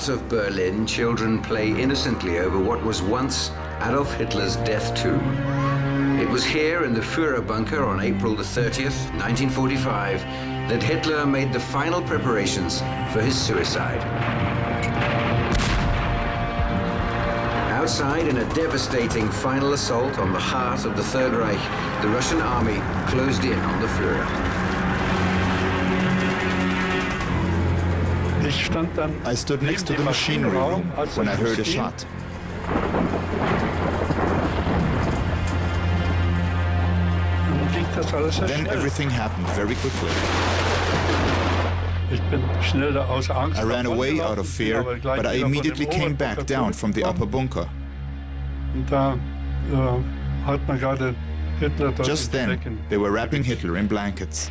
heart of Berlin, children play innocently over what was once Adolf Hitler's death tomb. It was here in the Führer bunker on April the 30th, 1945, that Hitler made the final preparations for his suicide. Outside, in a devastating final assault on the heart of the Third Reich, the Russian army closed in on the Führer. I stood next to the machinery room when I heard a shot. Then everything happened very quickly. I ran away out of fear, but I immediately came back down from the upper bunker. Just then, they were wrapping Hitler in blankets.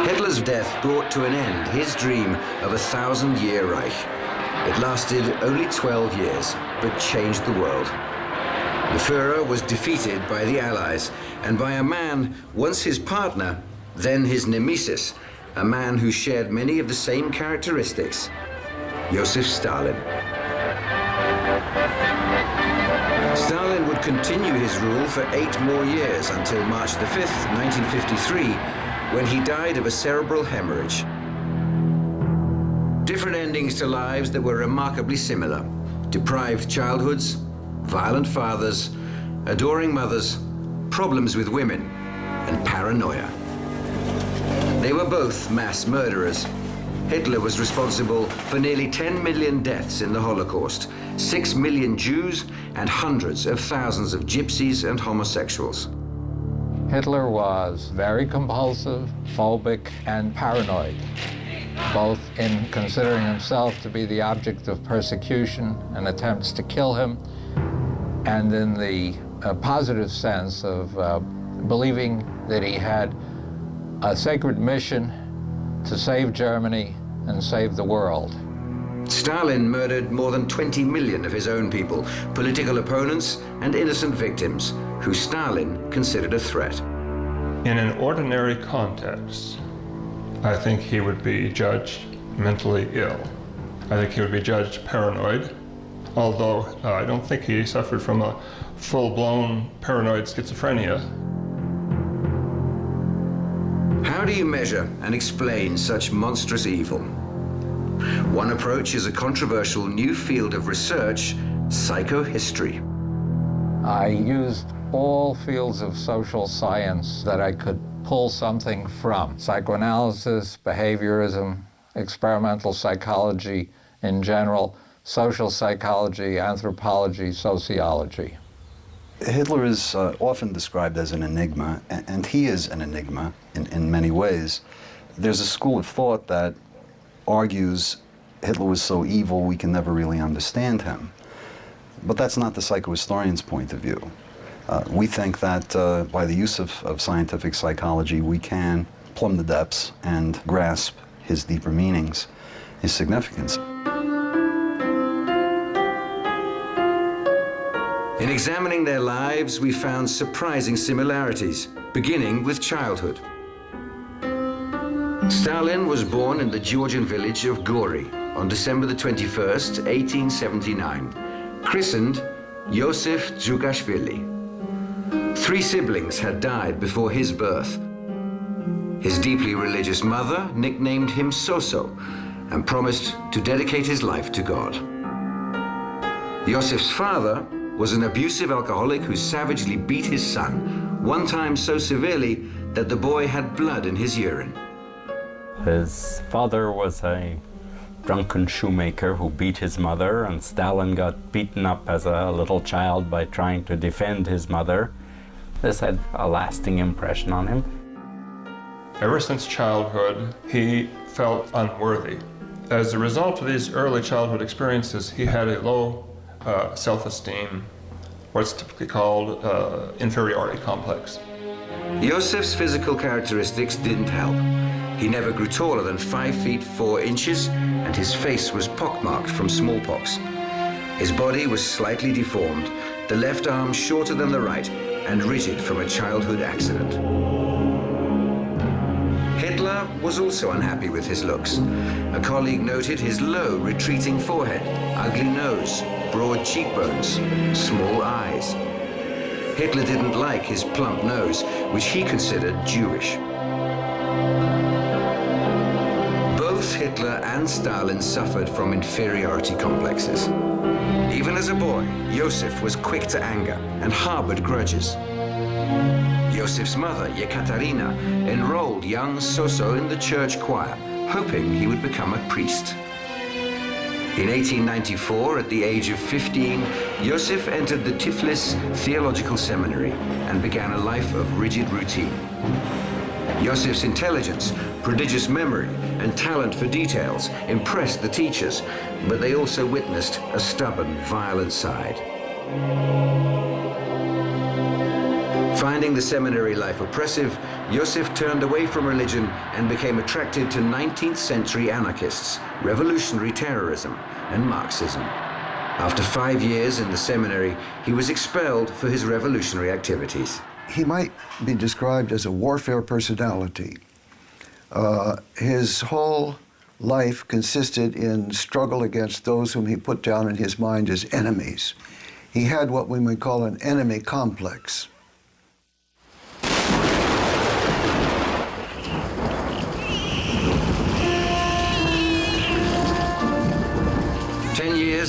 Hitler's death brought to an end his dream of a 1,000-year Reich. It lasted only 12 years, but changed the world. The Führer was defeated by the Allies, and by a man, once his partner, then his nemesis, a man who shared many of the same characteristics, Joseph Stalin. Stalin would continue his rule for 8 more years until March the 5th, 1953, when he died of a cerebral hemorrhage. Different endings to lives that were remarkably similar. Deprived childhoods, violent fathers, adoring mothers, problems with women, and paranoia. They were both mass murderers. Hitler was responsible for nearly 10 million deaths in the Holocaust, 6 million Jews, and hundreds of thousands of gypsies and homosexuals. Hitler was very compulsive, phobic, and paranoid, both in considering himself to be the object of persecution and attempts to kill him, and in the positive sense of believing that he had a sacred mission to save Germany and save the world. Stalin murdered more than 20 million of his own people, political opponents and innocent victims, who Stalin considered a threat. In an ordinary context, I think he would be judged mentally ill. I think he would be judged paranoid, although I don't think he suffered from a full-blown paranoid schizophrenia. How do you measure and explain such monstrous evil? One approach is a controversial new field of research, psychohistory. I used all fields of social science that I could pull something from. Psychoanalysis, behaviorism, experimental psychology in general, social psychology, anthropology, sociology. Hitler is often described as an enigma, and he is an enigma in many ways. There's a school of thought that argues Hitler was so evil we can never really understand him. But that's not the psychohistorian's point of view. We think that by the use of scientific psychology, we can plumb the depths and grasp his deeper meanings, his significance. In examining their lives, we found surprising similarities, beginning with childhood. Stalin was born in the Georgian village of Gori on December the 21st, 1879, christened Yosef Dzugashvili. 3 siblings had died before his birth. His deeply religious mother nicknamed him Soso and promised to dedicate his life to God. Yosef's father was an abusive alcoholic who savagely beat his son, one time so severely that the boy had blood in his urine. His father was a drunken shoemaker who beat his mother, and Stalin got beaten up as a little child by trying to defend his mother. This had a lasting impression on him. Ever since childhood, he felt unworthy. As a result of these early childhood experiences, he had a low self-esteem, what's typically called inferiority complex. Yosef's physical characteristics didn't help. He never grew taller than 5 feet 4 inches, and his face was pockmarked from smallpox. His body was slightly deformed, the left arm shorter than the right, and rigid from a childhood accident. Hitler was also unhappy with his looks. A colleague noted his low, retreating forehead, ugly nose, broad cheekbones, small eyes. Hitler didn't like his plump nose, which he considered Jewish. Both Hitler and Stalin suffered from inferiority complexes. Even as a boy, Joseph was quick to anger and harbored grudges. Joseph's mother, Yekaterina, enrolled young Soso in the church choir, hoping he would become a priest. In 1894, at the age of 15, Joseph entered the Tiflis Theological Seminary and began a life of rigid routine. Joseph's intelligence, prodigious memory, and talent for details impressed the teachers, but they also witnessed a stubborn, violent side. Finding the seminary life oppressive, Joseph turned away from religion and became attracted to 19th century anarchists, revolutionary terrorism, and Marxism. After 5 years in the seminary, he was expelled for his revolutionary activities. He might be described as a warfare personality. His whole life consisted in struggle against those whom he put down in his mind as enemies. He had what we might call an enemy complex.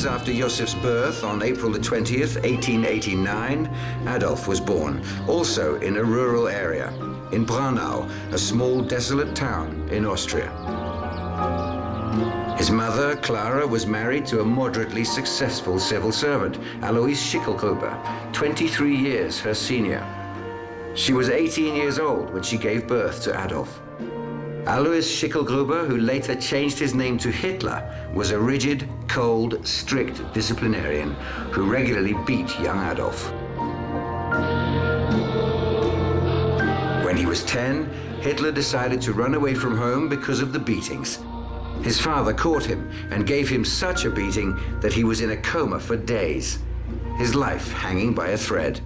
After Joseph's birth on April the 20th, 1889, Adolf was born, also in a rural area, in Braunau, a small desolate town in Austria. His mother, Clara, was married to a moderately successful civil servant, Alois Schicklgruber, 23 years her senior. She was 18 years old when she gave birth to Adolf. Alois Schicklgruber, who later changed his name to Hitler, was a rigid, cold, strict disciplinarian who regularly beat young Adolf. When he was 10, Hitler decided to run away from home because of the beatings. His father caught him and gave him such a beating that he was in a coma for days, his life hanging by a thread.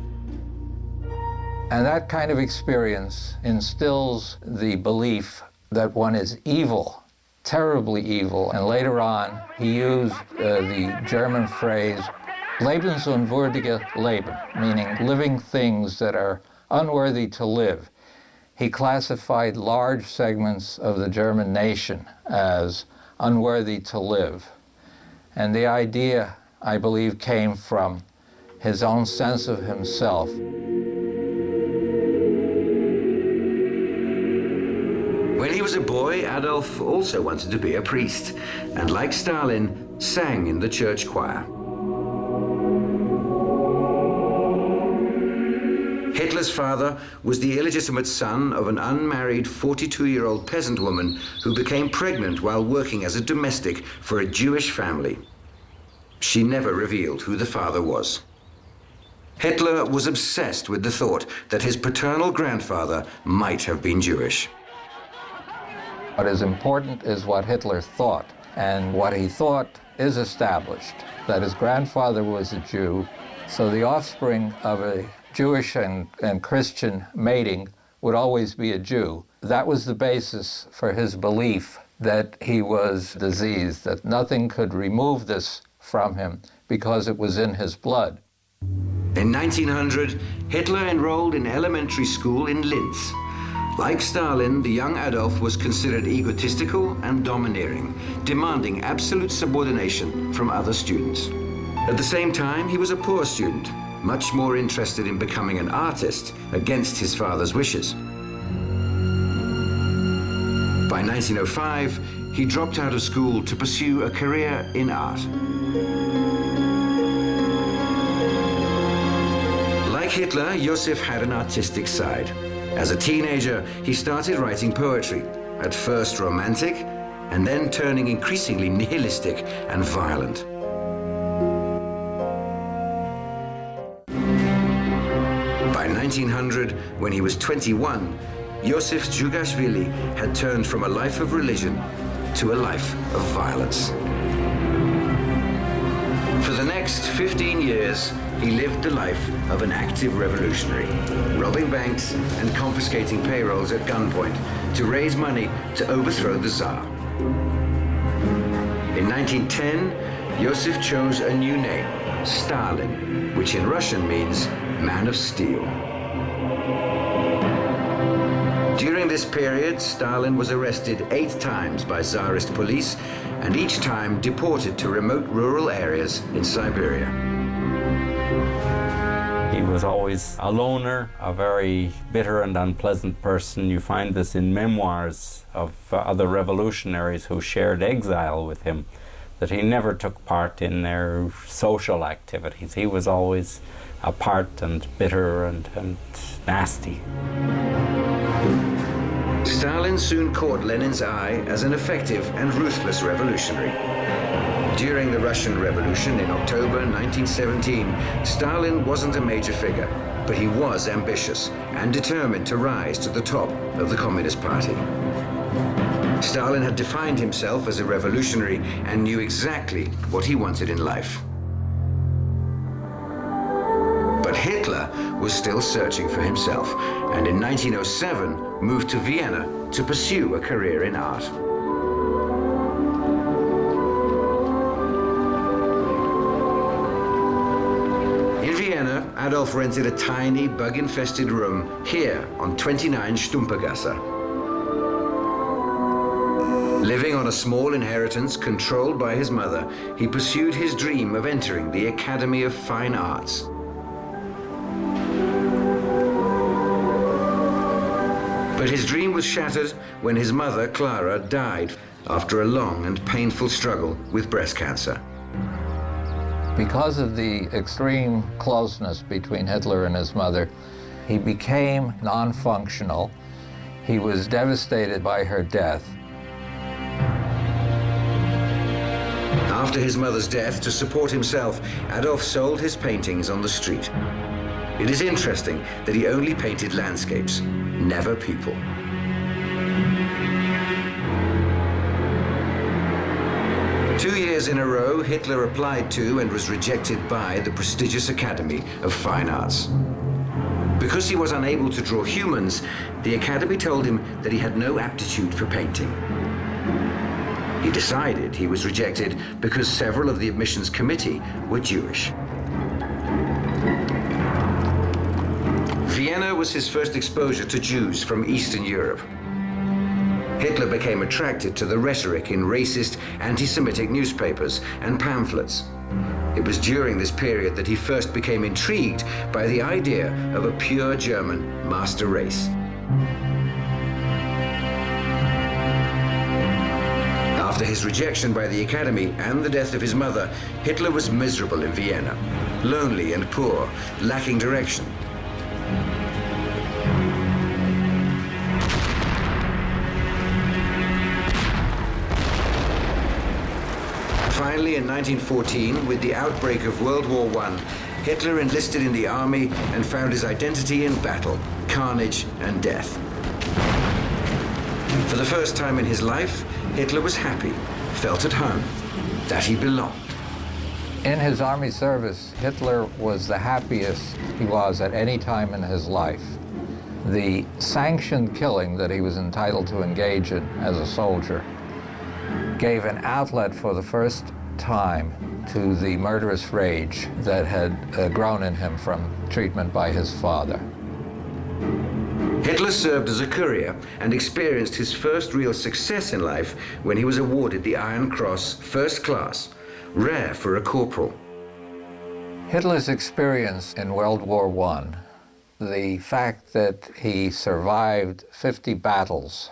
And that kind of experience instills the belief that one is evil, terribly evil. And later on, he used the German phrase, lebensunwürdige Leben, meaning living things that are unworthy to live. He classified large segments of the German nation as unworthy to live. And the idea, I believe, came from his own sense of himself. When he was a boy, Adolf also wanted to be a priest, and like Stalin, sang in the church choir. Hitler's father was the illegitimate son of an unmarried 42-year-old peasant woman who became pregnant while working as a domestic for a Jewish family. She never revealed who the father was. Hitler was obsessed with the thought that his paternal grandfather might have been Jewish. What is important is what Hitler thought, and what he thought is established, that his grandfather was a Jew, so the offspring of a Jewish and Christian mating would always be a Jew. That was the basis for his belief that he was diseased, that nothing could remove this from him because it was in his blood. In 1900, Hitler enrolled in elementary school in Linz. Like Stalin, the young Adolf was considered egotistical and domineering, demanding absolute subordination from other students. At the same time, he was a poor student, much more interested in becoming an artist against his father's wishes. By 1905, he dropped out of school to pursue a career in art. Like Hitler, Joseph had an artistic side. As a teenager, he started writing poetry, at first romantic, and then turning increasingly nihilistic and violent. By 1900, when he was 21, Joseph Djugashvili had turned from a life of religion to a life of violence. For the next 15 years, he lived the life of an active revolutionary, robbing banks and confiscating payrolls at gunpoint to raise money to overthrow the Tsar. In 1910, Joseph chose a new name, Stalin, which in Russian means man of steel. During this period, Stalin was arrested 8 times by Tsarist police and each time deported to remote rural areas in Siberia. He was always a loner, a very bitter and unpleasant person. You find this in memoirs of other revolutionaries who shared exile with him, that he never took part in their social activities. He was always apart and bitter and nasty. Stalin soon caught Lenin's eye as an effective and ruthless revolutionary. During the Russian Revolution in October 1917, Stalin wasn't a major figure, but he was ambitious and determined to rise to the top of the Communist Party. Stalin had defined himself as a revolutionary and knew exactly what he wanted in life. But Hitler was still searching for himself, and in 1907 moved to Vienna to pursue a career in art. In Vienna, Adolf rented a tiny, bug-infested room here on 29 Stumpergasse. Living on a small inheritance controlled by his mother, he pursued his dream of entering the Academy of Fine Arts. But his dream was shattered when his mother, Clara, died after a long and painful struggle with breast cancer. Because of the extreme closeness between Hitler and his mother, he became non-functional. He was devastated by her death. After his mother's death, to support himself, Adolf sold his paintings on the street. It is interesting that he only painted landscapes, never people. Two years in a row, Hitler applied to and was rejected by the prestigious Academy of Fine Arts. Because he was unable to draw humans, the Academy told him that he had no aptitude for painting. He decided he was rejected because several of the admissions committee were Jewish. Vienna was his first exposure to Jews from Eastern Europe. Hitler became attracted to the rhetoric in racist, anti-Semitic newspapers and pamphlets. It was during this period that he first became intrigued by the idea of a pure German master race. After his rejection by the Academy and the death of his mother, Hitler was miserable in Vienna, lonely and poor, lacking direction. Finally, in 1914, with the outbreak of World War I, Hitler enlisted in the army and found his identity in battle, carnage, and death. For the first time in his life, Hitler was happy, felt at home, that he belonged. In his army service, Hitler was the happiest he was at any time in his life. The sanctioned killing that he was entitled to engage in as a soldier gave an outlet for the first time to the murderous rage that had grown in him from treatment by his father. Hitler served as a courier and experienced his first real success in life when he was awarded the Iron Cross First Class, rare for a corporal. Hitler's experience in World War I, the fact that he survived 50 battles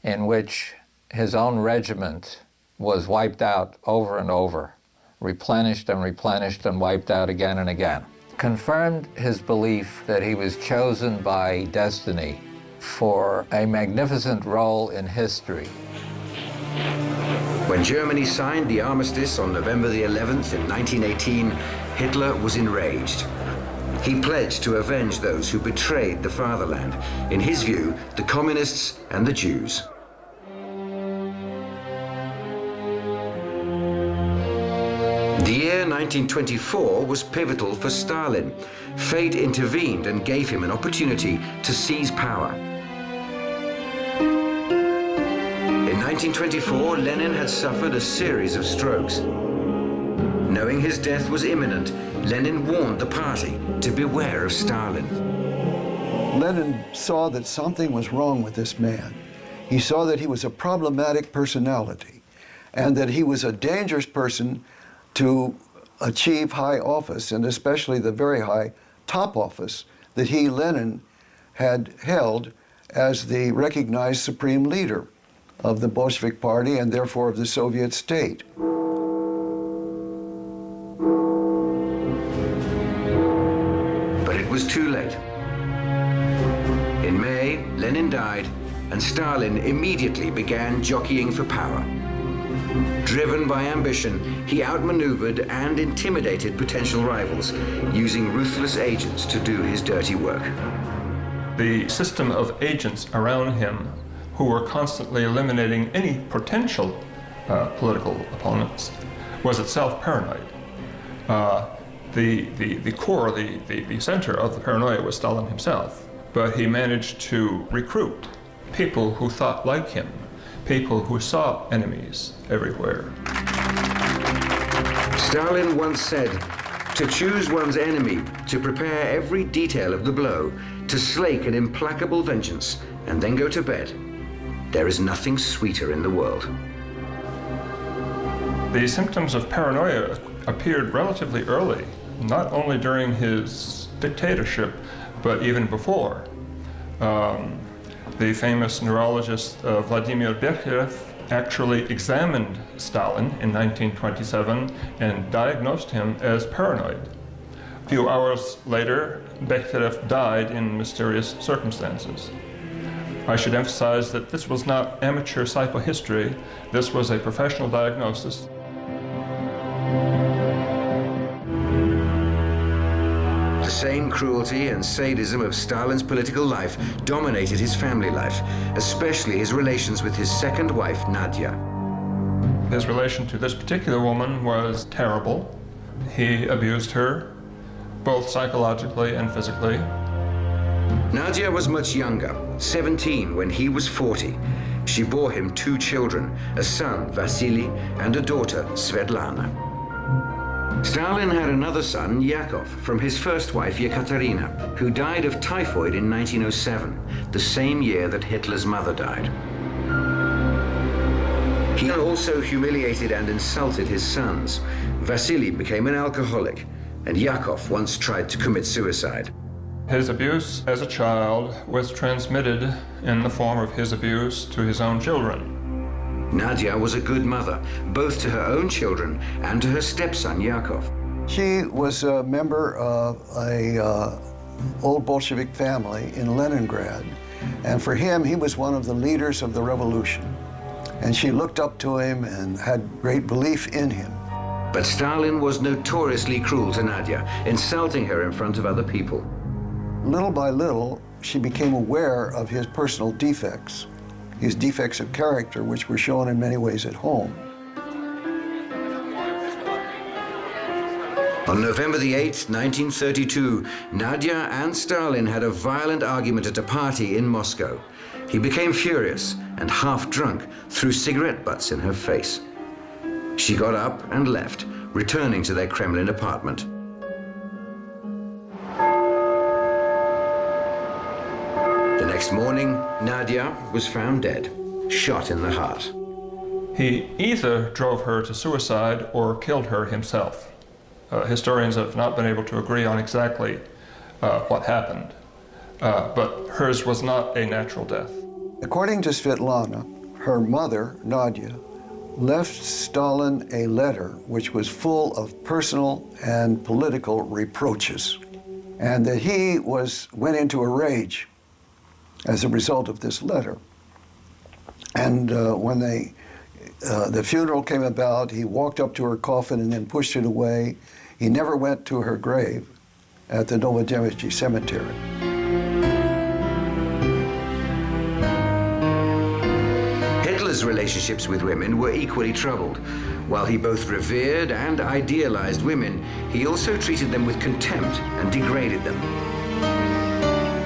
in which his own regiment was wiped out over and over, replenished and wiped out again and again, confirmed his belief that he was chosen by destiny for a magnificent role in history. When Germany signed the armistice on November the 11th in 1918, Hitler was enraged. He pledged to avenge those who betrayed the fatherland, in his view, the communists and the Jews. The year 1924 was pivotal for Stalin. Fate intervened and gave him an opportunity to seize power. In 1924, Lenin had suffered a series of strokes. Knowing his death was imminent, Lenin warned the party to beware of Stalin. Lenin saw that something was wrong with this man. He saw that he was a problematic personality and that he was a dangerous person to achieve high office, and especially the very high top office that he, Lenin, had held as the recognized supreme leader of the Bolshevik Party and therefore of the Soviet state. But it was too late. In May, Lenin died, and Stalin immediately began jockeying for power. Driven by ambition, he outmaneuvered and intimidated potential rivals, using ruthless agents to do his dirty work. The system of agents around him who were constantly eliminating any potential political opponents was itself paranoid. The core, the center of the paranoia was Stalin himself, but he managed to recruit people who thought like him, people who saw enemies everywhere. Stalin once said, to choose one's enemy, to prepare every detail of the blow, to slake an implacable vengeance, and then go to bed. There is nothing sweeter in the world. The symptoms of paranoia appeared relatively early, not only during his dictatorship, but even before. The famous neurologist Vladimir Bekhterev actually examined Stalin in 1927 and diagnosed him as paranoid. A few hours later, Bekhterev died in mysterious circumstances. I should emphasize that this was not amateur psychohistory. This was a professional diagnosis. The same cruelty and sadism of Stalin's political life dominated his family life, especially his relations with his second wife, Nadia. His relation to this particular woman was terrible. He abused her, both psychologically and physically. Nadia was much younger, 17 when he was 40. She bore him 2 children, a son, Vasily, and a daughter, Svetlana. Stalin had another son, Yakov, from his first wife, Yekaterina, who died of typhoid in 1907, the same year that Hitler's mother died. He also humiliated and insulted his sons. Vasily became an alcoholic, and Yakov once tried to commit suicide. His abuse as a child was transmitted in the form of his abuse to his own children. Nadia was a good mother, both to her own children and to her stepson, Yakov. She was a member of a old Bolshevik family in Leningrad, and for him, he was one of the leaders of the revolution. And she looked up to him and had great belief in him. But Stalin was notoriously cruel to Nadia, insulting her in front of other people. Little by little, she became aware of his personal defects, his defects of character, which were shown in many ways at home. On November the 8th, 1932, Nadia and Stalin had a violent argument at a party in Moscow. He became furious and half drunk, threw cigarette butts in her face. She got up and left, returning to their Kremlin apartment. The next morning, Nadia was found dead, shot in the heart. He either drove her to suicide or killed her himself. Historians have not been able to agree on exactly what happened, but hers was not a natural death. According to Svetlana, her mother, Nadia, left Stalin a letter which was full of personal and political reproaches, and that he went into a rage as a result of this letter. And when the funeral came about, he walked up to her coffin and then pushed it away. He never went to her grave at the Novodevichy Cemetery. Hitler's Hitler's relationships with women were equally troubled. While he both revered and idealized women, he also treated them with contempt and degraded them.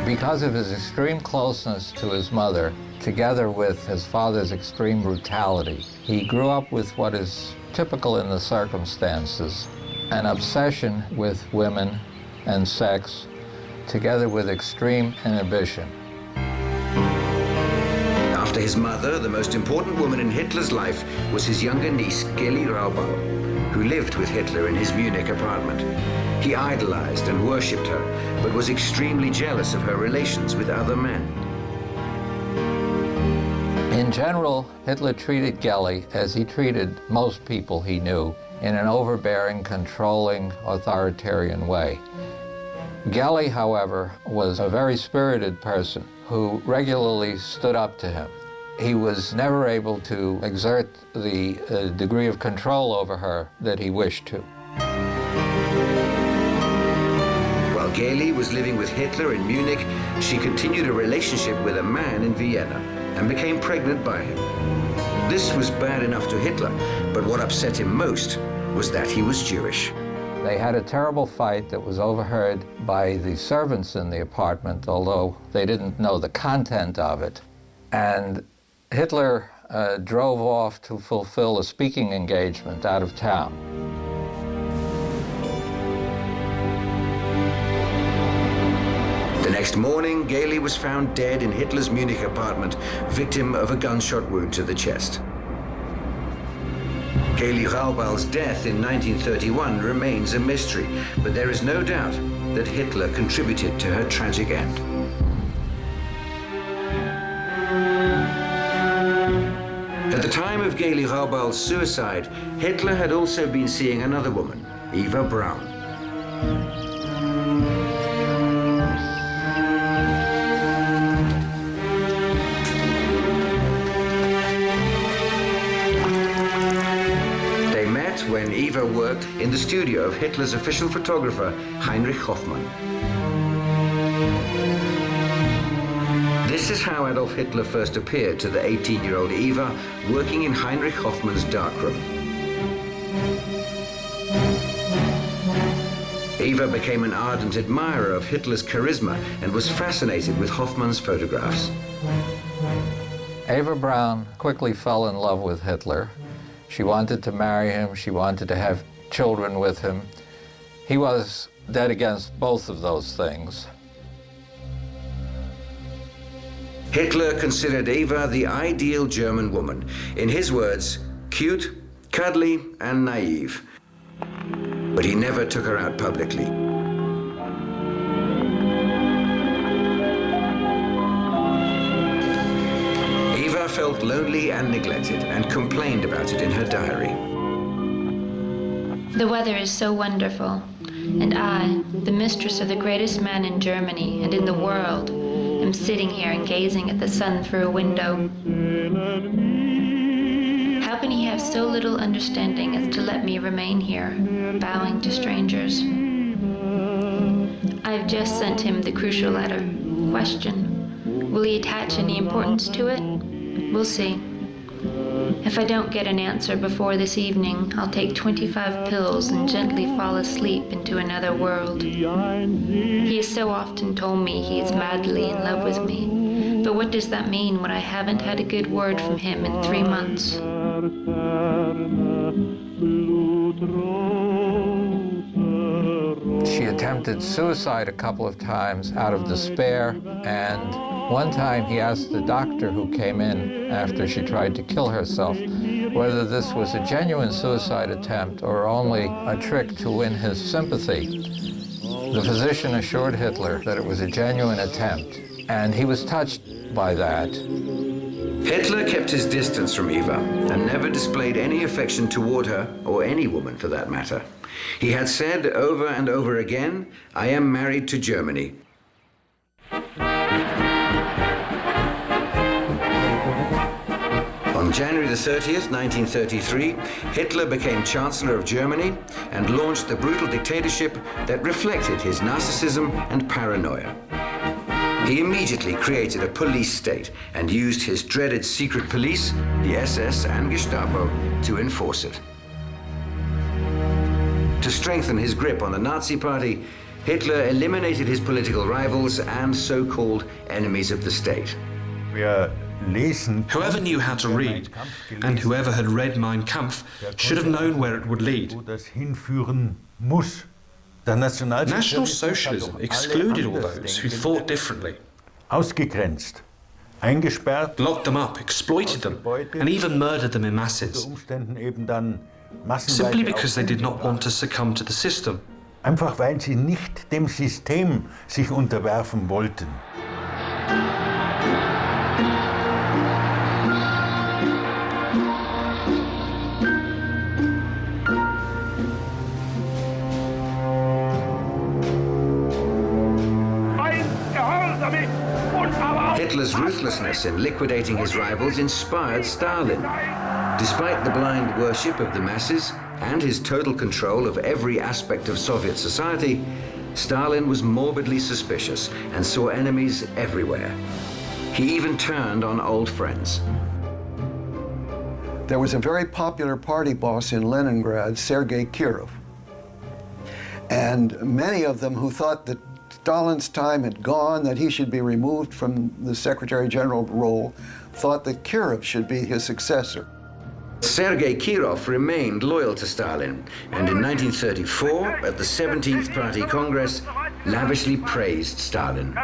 Because of his extreme closeness to his mother, together with his father's extreme brutality, he grew up with what is typical in the circumstances, an obsession with women and sex, together with extreme inhibition. After his mother, the most important woman in Hitler's life was his younger niece, Geli Raubal, who lived with Hitler in his Munich apartment. He idolized and worshipped her, but was extremely jealous of her relations with other men. In general, Hitler treated Geli as he treated most people he knew, in an overbearing, controlling, authoritarian way. Geli, however, was a very spirited person who regularly stood up to him. He was never able to exert the degree of control over her that he wished to. While Geli was living with Hitler in Munich, she continued a relationship with a man in Vienna and became pregnant by him. This was bad enough to Hitler, but what upset him most was that he was Jewish. They had a terrible fight that was overheard by the servants in the apartment, although they didn't know the content of it. And Hitler drove off to fulfill a speaking engagement out of town. The next morning, Geli was found dead in Hitler's Munich apartment, victim of a gunshot wound to the chest. Geli Raubal's death in 1931 remains a mystery, but there is no doubt that Hitler contributed to her tragic end. At the time of Geli Raubal's suicide, Hitler had also been seeing another woman, Eva Braun. When Eva worked in the studio of Hitler's official photographer, Heinrich Hoffmann. This is how Adolf Hitler first appeared to the 18-year-old Eva working in Heinrich Hoffmann's darkroom. Eva became an ardent admirer of Hitler's charisma and was fascinated with Hoffmann's photographs. Eva Braun quickly fell in love with Hitler. She wanted to marry him, she wanted to have children with him. He was dead against both of those things. Hitler considered Eva the ideal German woman. In his words, cute, cuddly, and naive. But he never took her out publicly. Eva felt lonely and neglected and complained about it in her diary. The weather is so wonderful, and I, the mistress of the greatest man in Germany and in the world, am sitting here and gazing at the sun through a window. How can he have so little understanding as to let me remain here, bowing to strangers? I have just sent him the crucial letter. Question: will he attach any importance to it? We'll see. If I don't get an answer before this evening, I'll take 25 pills and gently fall asleep into another world. He has so often told me he is madly in love with me. But what does that mean when I haven't had a good word from him in 3 months? She attempted suicide a couple of times out of despair, and one time he asked the doctor who came in after she tried to kill herself whether this was a genuine suicide attempt or only a trick to win his sympathy. The physician assured Hitler that it was a genuine attempt, and he was touched by that. Hitler kept his distance from Eva and never displayed any affection toward her, or any woman for that matter. He had said over and over again, "I am married to Germany." On January the 30th, 1933, Hitler became Chancellor of Germany and launched the brutal dictatorship that reflected his narcissism and paranoia. He immediately created a police state and used his dreaded secret police, the SS and Gestapo, to enforce it. To strengthen his grip on the Nazi Party, Hitler eliminated his political rivals and so-called enemies of the state. Whoever knew how to read, and whoever had read Mein Kampf, should have known where it would lead. National Socialism excluded all those who thought differently. Locked them up, exploited them, and even murdered them in masses. Simply because they did not want to succumb to the system. Einfach weil sie nicht dem System sich unterwerfen wollten. Hitler's ruthlessness in liquidating his rivals inspired Stalin. Despite the blind worship of the masses and his total control of every aspect of Soviet society, Stalin was morbidly suspicious and saw enemies everywhere. He even turned on old friends. There was a very popular party boss in Leningrad, Sergei Kirov. And many of them who thought that Stalin's time had gone, that he should be removed from the Secretary General role, thought that Kirov should be his successor. Sergei Kirov remained loyal to Stalin, and in 1934, at the 17th Party Congress, lavishly praised Stalin.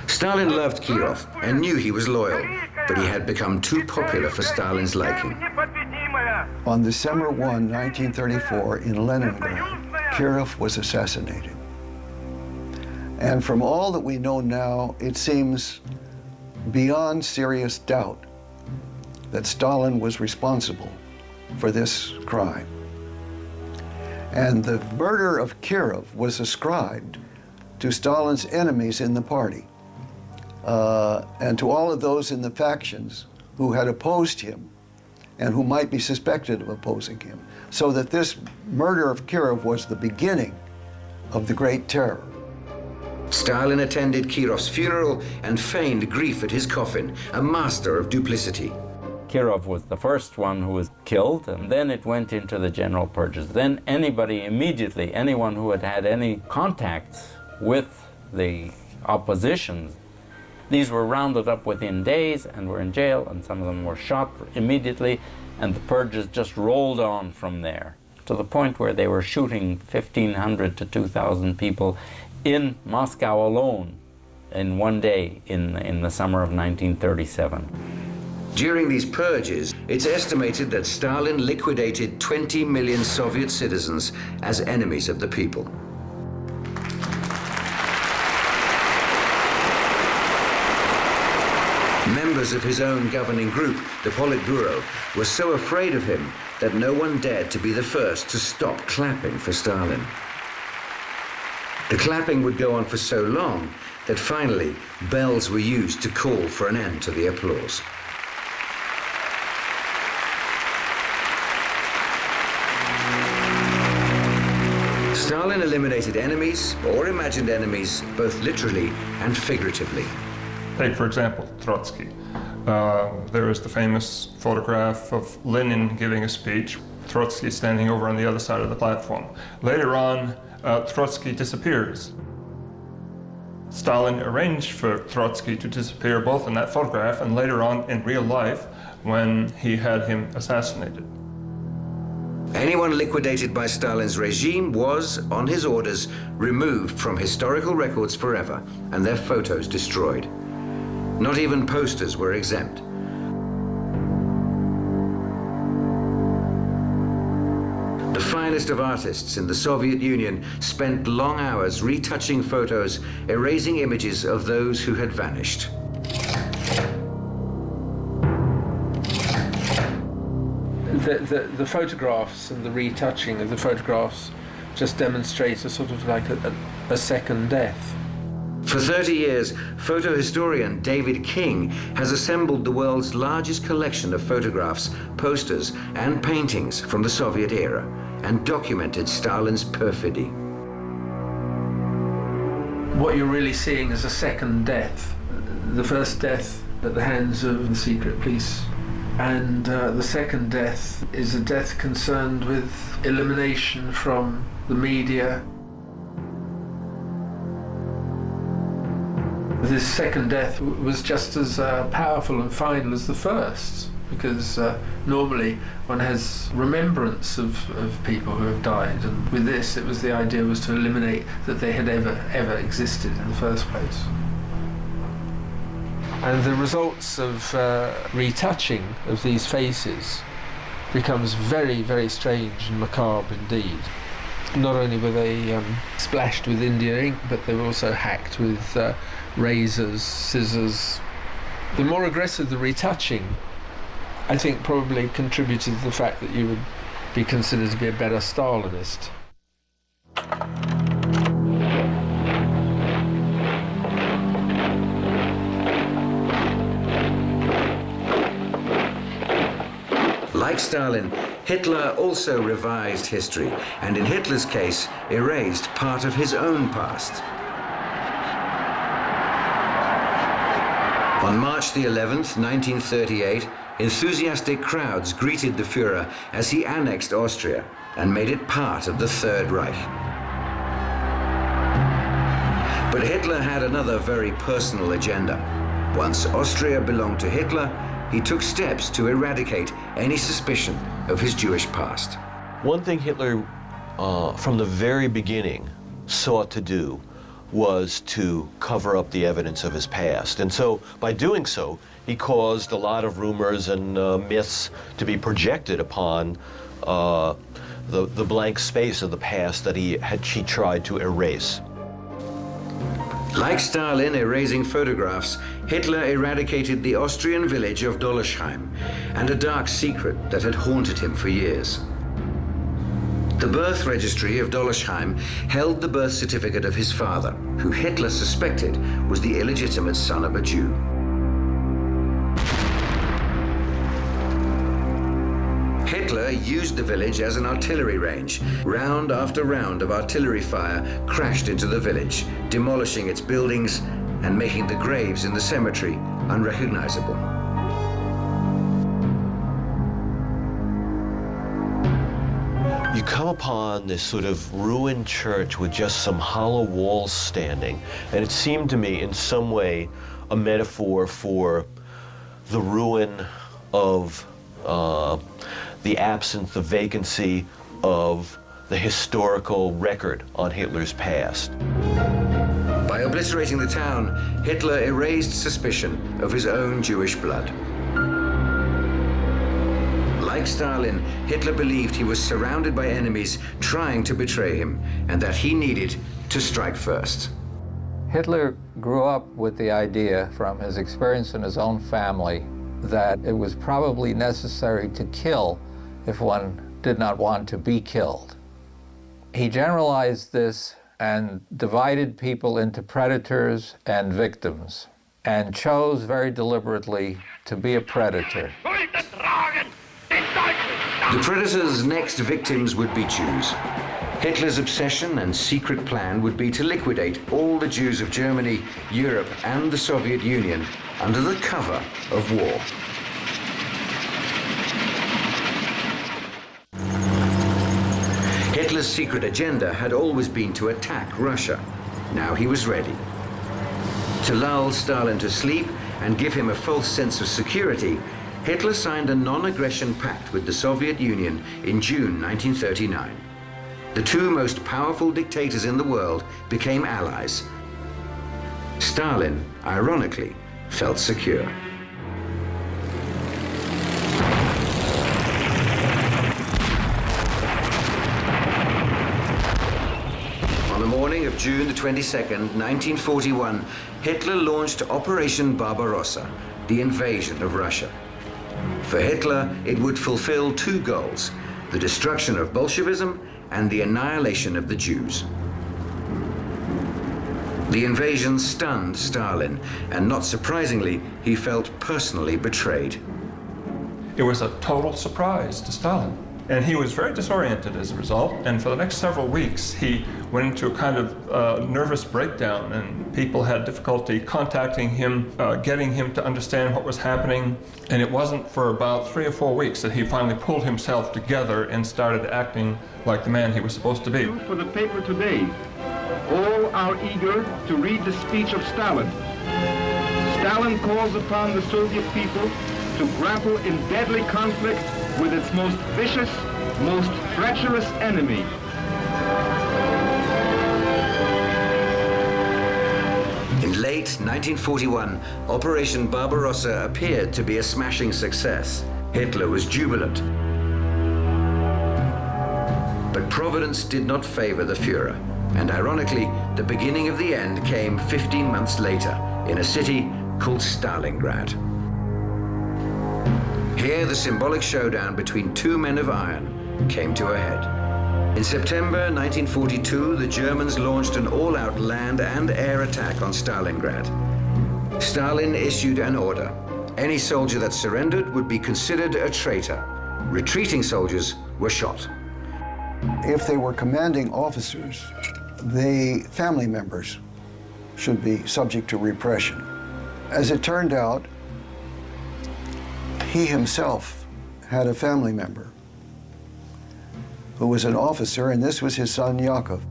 Stalin loved Kirov and knew he was loyal, but he had become too popular for Stalin's liking. On December 1, 1934, in Leningrad, Kirov was assassinated. And from all that we know now, it seems beyond serious doubt that Stalin was responsible for this crime. And the murder of Kirov was ascribed to Stalin's enemies in the party and to all of those in the factions who had opposed him and who might be suspected of opposing him. So that this murder of Kirov was the beginning of the Great Terror. Stalin attended Kirov's funeral and feigned grief at his coffin, a master of duplicity. Kirov was the first one who was killed, and then it went into the general purges. Then anybody immediately, anyone who had had any contacts with the opposition, these were rounded up within days and were in jail, and some of them were shot immediately, and the purges just rolled on from there, to the point where they were shooting 1,500 to 2,000 people in Moscow alone in one day in the summer of 1937. During these purges, it's estimated that Stalin liquidated 20 million Soviet citizens as enemies of the people. Members of his own governing group, the Politburo, were so afraid of him that no one dared to be the first to stop clapping for Stalin. The clapping would go on for so long that finally bells were used to call for an end to the applause. Stalin eliminated enemies or imagined enemies, both literally and figuratively. Take, for example, Trotsky. There is the famous photograph of Lenin giving a speech, Trotsky standing over on the other side of the platform. Later on, Trotsky disappears. Stalin arranged for Trotsky to disappear both in that photograph and later on in real life when he had him assassinated. Anyone liquidated by Stalin's regime was, on his orders, removed from historical records forever and their photos destroyed. Not even posters were exempt. The finest of artists in the Soviet Union spent long hours retouching photos, erasing images of those who had vanished. The photographs and the retouching of the photographs just demonstrate a sort of like a second death. For 30 years, photo historian David King has assembled the world's largest collection of photographs, posters, and paintings from the Soviet era and documented Stalin's perfidy. what you're really seeing is a second death. The first death at the hands of the secret police, and the second death is a death concerned with elimination from the media. This second death was just as powerful and final as the first, because normally one has remembrance of people who have died, and with this it was the idea was to eliminate that they had ever existed in the first place. And the results of retouching of these faces becomes very, very strange and macabre indeed. Not only were they splashed with Indian ink, but they were also hacked with razors, scissors. The more aggressive the retouching, I think probably contributed to the fact that you would be considered to be a better Stalinist. Like Stalin, Hitler also revised history, and in Hitler's case, erased part of his own past. On March the 11th, 1938, enthusiastic crowds greeted the Führer as he annexed Austria and made it part of the Third Reich. But Hitler had another very personal agenda. Once Austria belonged to Hitler, he took steps to eradicate any suspicion of his Jewish past. One thing Hitler, from the very beginning, sought to do was to cover up the evidence of his past. And so, by doing so, he caused a lot of rumors and myths to be projected upon the blank space of the past that he tried to erase. Like Stalin erasing photographs, Hitler eradicated the Austrian village of Dollersheim and a dark secret that had haunted him for years. The birth registry of Dollersheim held the birth certificate of his father, who Hitler suspected was the illegitimate son of a Jew. Hitler used the village as an artillery range. Round after round of artillery fire crashed into the village, demolishing its buildings and making the graves in the cemetery unrecognizable. You come upon this sort of ruined church with just some hollow walls standing, and it seemed to me in some way a metaphor for the ruin of the absence, the vacancy of the historical record on Hitler's past. By obliterating the town, Hitler erased suspicion of his own Jewish blood. Like Stalin, Hitler believed he was surrounded by enemies trying to betray him, and that he needed to strike first. Hitler grew up with the idea from his experience in his own family that it was probably necessary to kill if one did not want to be killed. He generalized this and divided people into predators and victims, and chose very deliberately to be a predator. The predator's next victims would be Jews. Hitler's obsession and secret plan would be to liquidate all the Jews of Germany, Europe, and the Soviet Union under the cover of war. Hitler's secret agenda had always been to attack Russia. Now he was ready. To lull Stalin to sleep and give him a false sense of security, Hitler signed a non-aggression pact with the Soviet Union in June 1939. The two most powerful dictators in the world became allies. Stalin, ironically, felt secure. On the morning of June the 22nd, 1941, Hitler launched Operation Barbarossa, the invasion of Russia. For Hitler, it would fulfill two goals: the destruction of Bolshevism and the annihilation of the Jews. The invasion stunned Stalin, and not surprisingly, he felt personally betrayed. It was a total surprise to Stalin. And he was very disoriented as a result, and for the next several weeks he went into a kind of nervous breakdown, and people had difficulty contacting him, getting him to understand what was happening. And it wasn't for about 3 or 4 weeks that he finally pulled himself together and started acting like the man he was supposed to be. For the paper today, all are eager to read the speech of Stalin. Stalin calls upon the Soviet people to grapple in deadly conflict with its most vicious, most treacherous enemy. In late 1941, Operation Barbarossa appeared to be a smashing success. Hitler was jubilant. But Providence did not favor the Führer. And ironically, the beginning of the end came 15 months later in a city called Stalingrad. Here, the symbolic showdown between two men of iron came to a head. In September 1942, the Germans launched an all-out land and air attack on Stalingrad. Stalin issued an order. Any soldier that surrendered would be considered a traitor. Retreating soldiers were shot. If they were commanding officers, the family members should be subject to repression. As it turned out, he himself had a family member who was an officer, and this was his son, Yakov.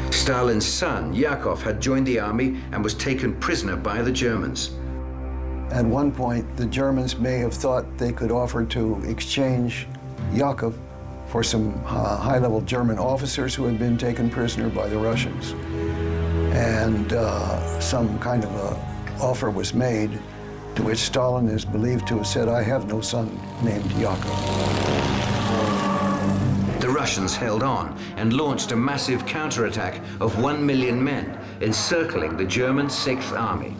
Stalin's son, Yakov, had joined the army and was taken prisoner by the Germans. At one point, the Germans may have thought they could offer to exchange Yakov for some high-level German officers who had been taken prisoner by the Russians. And some kind of a offer was made, to which Stalin is believed to have said, "I have no son named Yakov." The Russians held on and launched a massive counterattack of 1 million men, encircling the German 6th Army.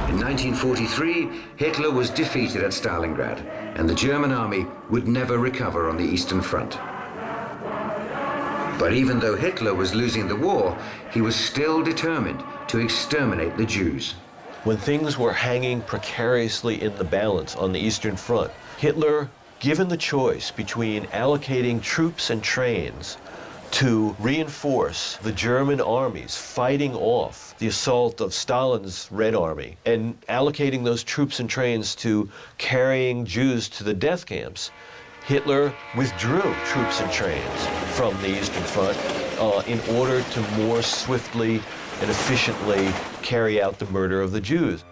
In 1943, Hitler was defeated at Stalingrad, and the German army would never recover on the Eastern Front. But even though Hitler was losing the war, he was still determined to exterminate the Jews. When things were hanging precariously in the balance on the Eastern Front, Hitler, given the choice between allocating troops and trains to reinforce the German armies fighting off the assault of Stalin's Red Army and allocating those troops and trains to carrying Jews to the death camps, Hitler withdrew troops and trains from the Eastern Front in order to more swiftly and efficiently carry out the murder of the Jews.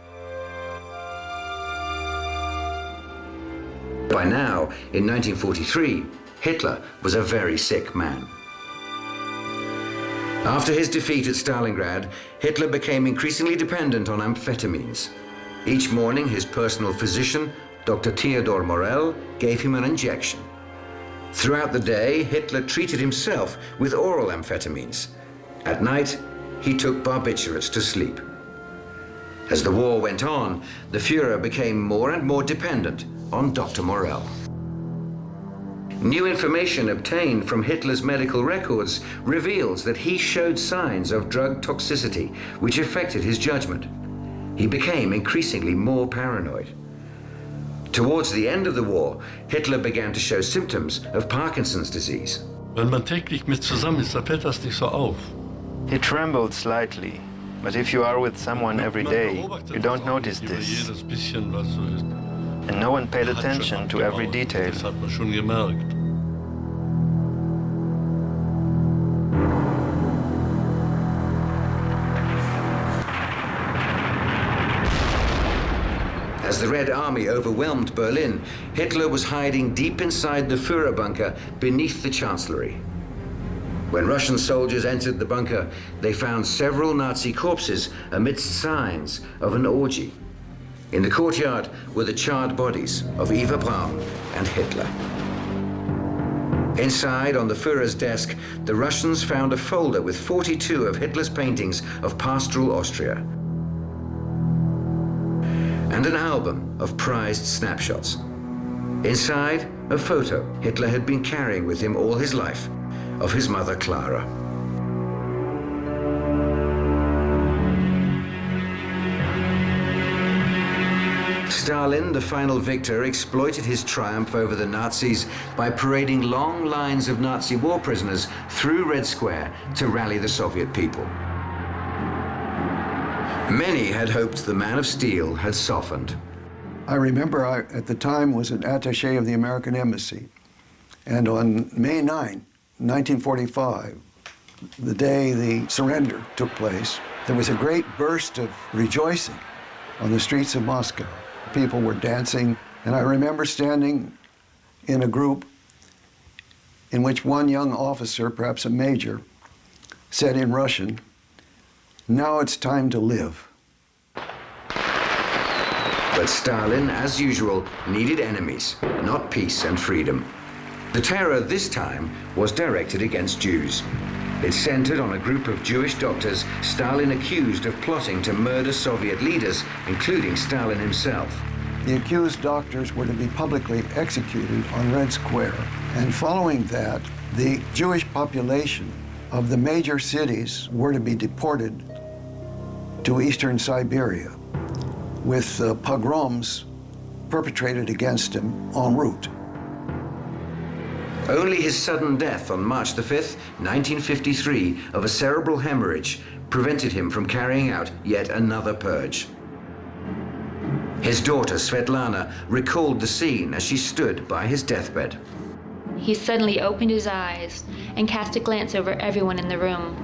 By now, in 1943, Hitler was a very sick man. After his defeat at Stalingrad, Hitler became increasingly dependent on amphetamines. Each morning, his personal physician, Dr. Theodor Morell, gave him an injection. Throughout the day, Hitler treated himself with oral amphetamines. At night, he took barbiturates to sleep. As the war went on, the Führer became more and more dependent on Dr. Morell. New information obtained from Hitler's medical records reveals that he showed signs of drug toxicity, which affected his judgment. He became increasingly more paranoid. Towards the end of the war, Hitler began to show symptoms of Parkinson's disease. Wenn man täglich mit zusammen ist, dann fällt das nicht so auf. He trembled slightly, but if you are with someone every day, you don't notice this. And no one paid attention to every detail. Das hat man schon gemerkt. As the Red Army overwhelmed Berlin, Hitler was hiding deep inside the Führer bunker beneath the Chancellery. When Russian soldiers entered the bunker, they found several Nazi corpses amidst signs of an orgy. In the courtyard were the charred bodies of Eva Braun and Hitler. Inside, on the Führer's desk, the Russians found a folder with 42 of Hitler's paintings of pastoral Austria and an album of prized snapshots. Inside, a photo Hitler had been carrying with him all his life of his mother Clara. Stalin, the final victor, exploited his triumph over the Nazis by parading long lines of Nazi war prisoners through Red Square to rally the Soviet people. Many had hoped the man of steel had softened. I remember I, at the time, was an attaché of the American Embassy. And on May 9, 1945, the day the surrender took place, there was a great burst of rejoicing on the streets of Moscow. People were dancing, and I remember standing in a group in which one young officer, perhaps a major, said in Russian, "Now it's time to live." But Stalin, as usual, needed enemies, not peace and freedom. The terror this time was directed against Jews. It centered on a group of Jewish doctors Stalin accused of plotting to murder Soviet leaders, including Stalin himself. The accused doctors were to be publicly executed on Red Square. And following that, the Jewish population of the major cities were to be deported to eastern Siberia, with pogroms perpetrated against them en route. Only his sudden death on March the 5th, 1953, of a cerebral hemorrhage prevented him from carrying out yet another purge. His daughter, Svetlana, recalled the scene as she stood by his deathbed. He suddenly opened his eyes and cast a glance over everyone in the room.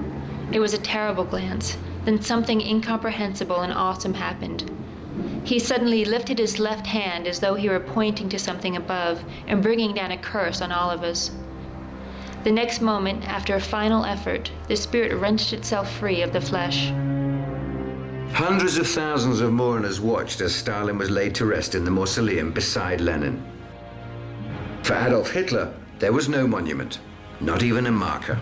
It was a terrible glance. Then something incomprehensible and awesome happened. He suddenly lifted his left hand as though he were pointing to something above and bringing down a curse on all of us. The next moment, after a final effort, the spirit wrenched itself free of the flesh. Hundreds of thousands of mourners watched as Stalin was laid to rest in the mausoleum beside Lenin. For Adolf Hitler, there was no monument, not even a marker.